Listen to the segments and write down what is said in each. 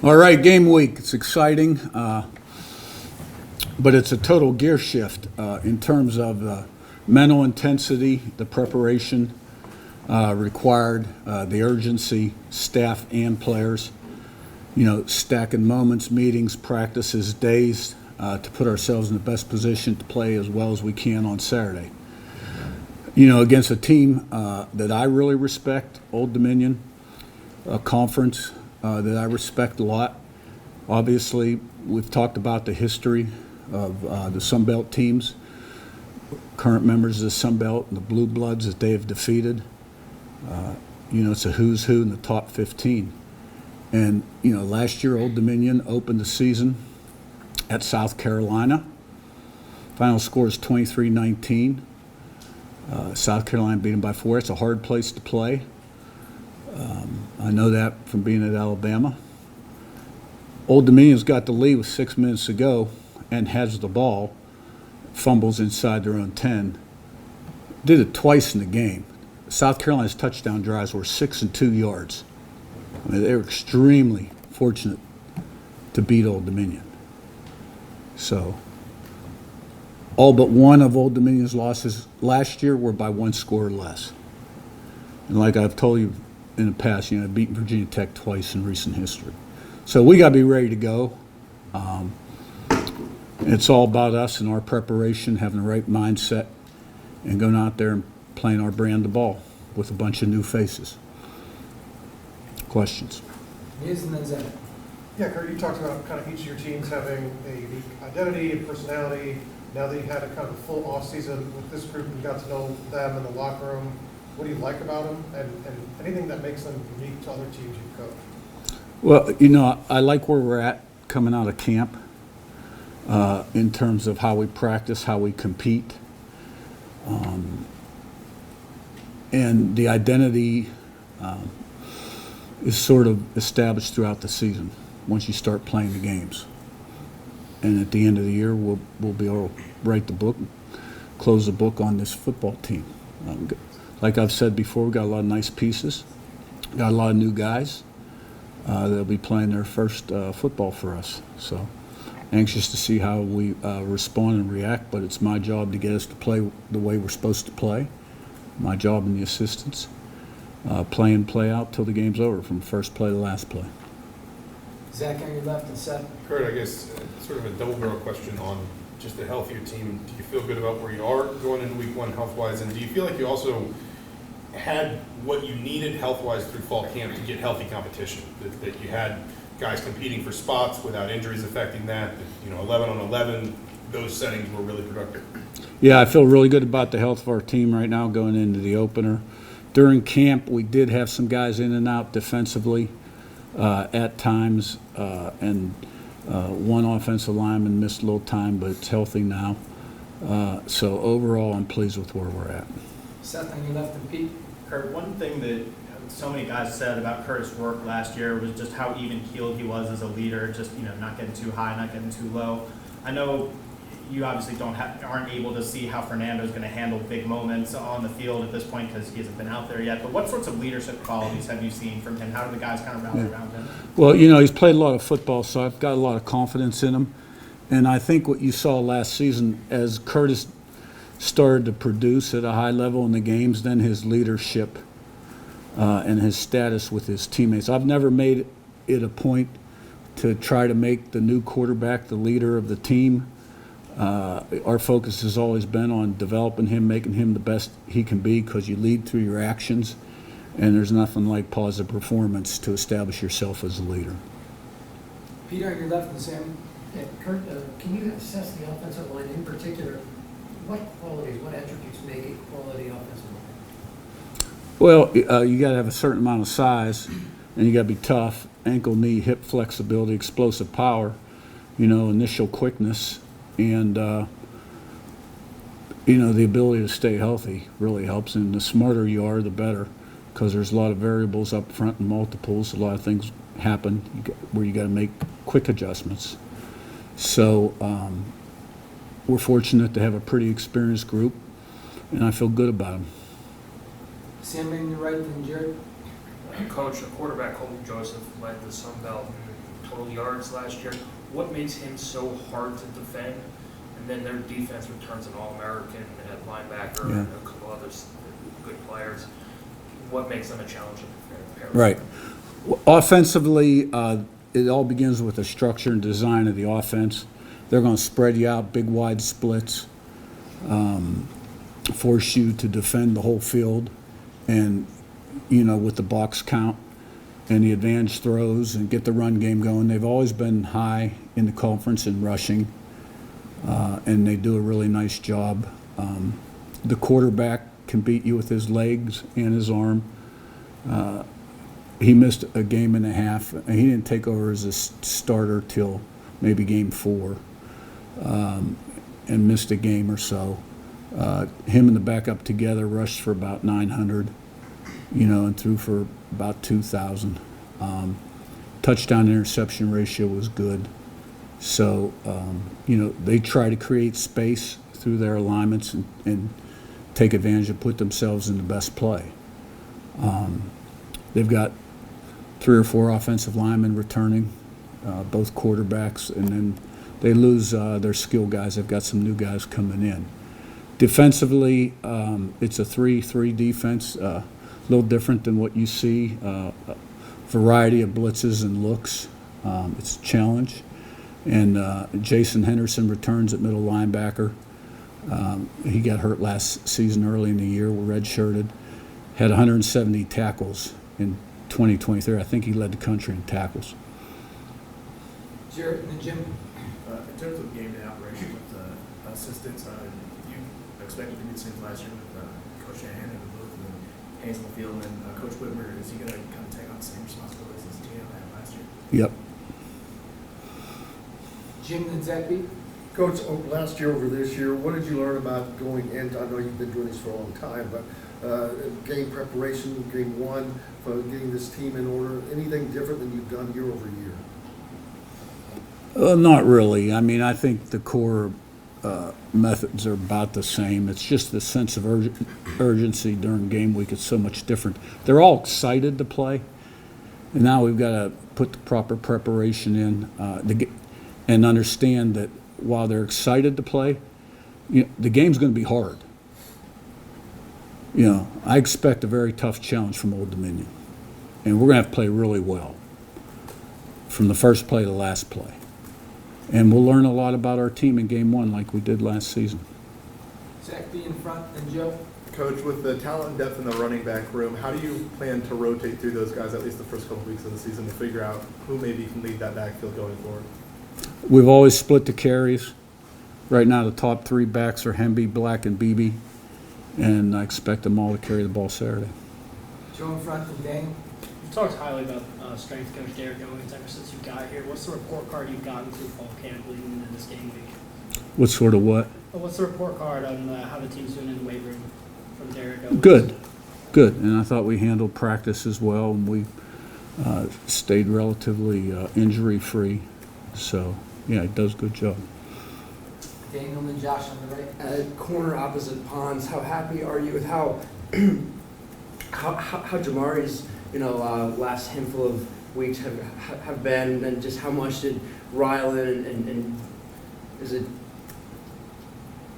All right, game week. It's exciting, but it's a total gear shift in terms of the mental intensity, the preparation required, the urgency, staff and players. You know, stacking moments, meetings, practices, days to put ourselves in the best position to play as well as we can on Saturday. You know, against a team that I really respect, Old Dominion, a conference that I respect a lot. Obviously, we've talked about the history of the Sun Belt teams, current members of the Sun Belt, and the Blue Bloods that they have defeated. You know, it's a who's who in the top 15. And, you know, last year, Old Dominion opened the season at South Carolina. Final score is 23-19. South Carolina beat them by 4. It's a hard place to play. I know that from being at Alabama. Old Dominion's got the lead with 6 minutes to go and has the ball, fumbles inside their own 10. Did it twice in the game. South Carolina's touchdown drives were 6 and 2 yards. I mean, they were extremely fortunate to beat Old Dominion. So, all but one of Old Dominion's losses last year were by 1 score or less. And like I've told you in the past, you know, beaten Virginia Tech twice in recent history. So we got to be ready to go. It's all about us and our preparation, having the right mindset, and going out there and playing our brand of ball with a bunch of new faces. Questions? Yes, and then Zach. Yeah, Curt, you talked about kind of each of your teams having a unique identity and personality. Now that you had a kind of a full off season with this group and got to know them in the locker room, what do you like about them, and anything that makes them unique to other teams you've coached? Well, you know, I like where we're at coming out of camp in terms of how we practice, how we compete. And the identity is sort of established throughout the season once you start playing the games. And at the end of the year, we'll be able to write the book, close the book on this football team. Like I've said before, we've got a lot of nice pieces, got a lot of new guys that'll be playing their first football for us. So anxious to see how we respond and react, but it's my job to get us to play the way we're supposed to play. My job and the assistants. Play in, play out till the game's over, from first play to last play. Zach on your left and Seth. Curt, I guess sort of a double barrel question on just the health of your team. Do you feel good about where you are going into week one health-wise? And do you feel like you also had what you needed health-wise through fall camp to get healthy competition? That you had guys competing for spots without injuries affecting that? You know, 11 on 11, those settings were really productive. Yeah, I feel really good about the health of our team right now going into the opener. During camp, we did have some guys in and out defensively at times, and one offensive lineman missed a little time, but it's healthy now. So overall, I'm pleased with where we're at. Seth on your left and Pete. Curt, one thing that so many guys said about Curt's work last year was just how even-keeled he was as a leader, just, you know, not getting too high, not getting too low. I know you obviously aren't able to see how Fernando's going to handle big moments on the field at this point because he hasn't been out there yet, but what sorts of leadership qualities have you seen from him? How do the guys kind of rally around him? Well, you know, he's played a lot of football, so I've got a lot of confidence in him. And I think what you saw last season, as Curtis started to produce at a high level in the games, then his leadership and his status with his teammates. I've never made it a point to try to make the new quarterback the leader of the team. Our focus has always been on developing him, making him the best he can be, because you lead through your actions, and there's nothing like positive performance to establish yourself as a leader. Peter on your left and Sam. Yeah, Curt, can you assess the offensive line in particular? What qualities, what attributes make a quality offensive line? Well, you got to have a certain amount of size, and you got to be tough. Ankle, knee, hip flexibility, explosive power, you know, initial quickness, and you know, the ability to stay healthy really helps. And the smarter you are, the better, because there's a lot of variables up front and multiples. A lot of things happen where you got to make quick adjustments. So we're fortunate to have a pretty experienced group, and I feel good about them. Sam on your right and Jared. Coach, a quarterback, Colton Joseph, led the Sun Belt in yards last year. What makes him so hard to defend? And then their defense returns an All-American at linebacker and a couple others good players. What makes them a challenge to prepare? Right. Offensively, it all begins with the structure and design of the offense. They're going to spread you out, big wide splits, force you to defend the whole field, and, with the box count and the advanced throws and get the run game going. They've always been high in the conference in rushing, and they do a really nice job. The quarterback can beat you with his legs and his arm. He missed a game and a half. He didn't take over as a starter till maybe game 4, and missed a game or so. Him and the backup together rushed for about 900, and threw for about 2,000. Touchdown interception ratio was good. So, they try to create space through their alignments and take advantage and put themselves in the best play. They've got 3 or 4 offensive linemen returning, both quarterbacks, and then they lose their skill guys. They've got some new guys coming in. Defensively, it's a 3-3 defense, a little different than what you see, a variety of blitzes and looks. It's a challenge. And Jason Henderson returns at middle linebacker. He got hurt last season early in the year, redshirted, had 170 tackles in 2023. I think he led the country in tackles. Jarrett and then Jim. In terms of game day operation with the assistants, you expected to be the same last year with Coach Shanahan and Booth and then Haynes on the field, and then Coach Whitmer. Is he going to kind of take on the same responsibilities as Tino had last year? Yep. Jim and Zach B. Coach, last year over this year, what did you learn about going into, I know you've been doing this for a long time, but game preparation, game 1, for getting this team in order, anything different than you've done year over year? Not really. I mean, I think the core methods are about the same. It's just the sense of urgency during game week is so much different. They're all excited to play, and now we've got to put the proper preparation in and understand that while they're excited to play, the game's going to be hard. I expect a very tough challenge from Old Dominion, and we're going to have to play really well from the first play to the last play. And we'll learn a lot about our team in game 1 like we did last season. Zach B in front, then Joe. Coach, with the talent and depth in the running back room, how do you plan to rotate through those guys at least the first couple weeks of the season to figure out who maybe can lead that backfield going forward? We've always split the carries. Right now the top 3 backs are Hemby, Black, and Beebe, and I expect them all to carry the ball Saturday. Joe in front, then Daniel. You've talked highly about strength coach Derek Owens ever since you got here. What's the report card you've gotten through fall camp leading into this game week? What sort of what? What's the report card on how the team's doing in the weight room from Derek Owens? Good. And I thought we handled practice as well, and we stayed relatively injury-free. So, yeah, he does a good job. Daniel and then Josh on the right. At corner opposite Ponds, how happy are you with how Jamari's last handful of weeks have been, and just how much did Rylan and is it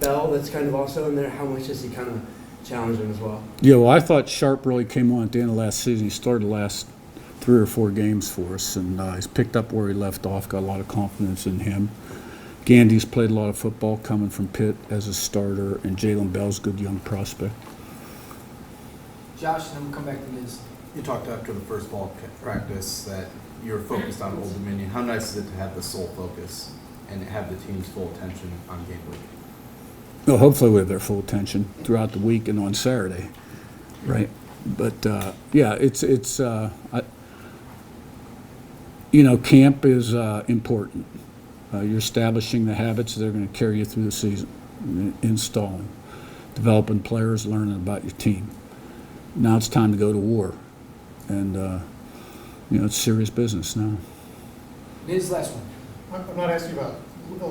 Bell that's kind of also in there? How much is he kind of challenging as well? Yeah, well, I thought Sharp really came on at the end of last season. He started the last 3 or 4 games for us, and he's picked up where he left off, got a lot of confidence in him. Gandy's played a lot of football coming from Pitt as a starter, and Jalen Bell's a good young prospect. Josh, and then we'll come back to Liz. You talked after the first ball practice that you're focused on Old Dominion. How nice is it to have the sole focus and have the team's full attention on game week? Well, hopefully we have their full attention throughout the week and on Saturday, right? But, yeah, camp is important. You're establishing the habits that are going to carry you through the season, installing, developing players, learning about your team. Now it's time to go to war, and it's serious business now. Liz, last one. I'm not asking about,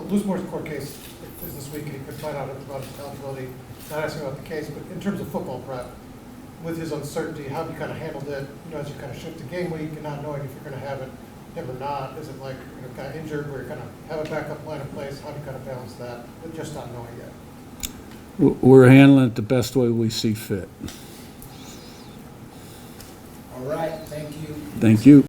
Loosemore's court case is this week, and he could find out about his eligibility. Not asking about the case, but in terms of football prep, with his uncertainty, how have you kind of handled it, as you kind of shift to game week and not knowing if you're going to have it him or not? Is it like, kind of injured, where you kind of have a backup plan in place? How do you kind of balance that, but just not knowing yet? We're handling it the best way we see fit. All right, thank you. Thank you.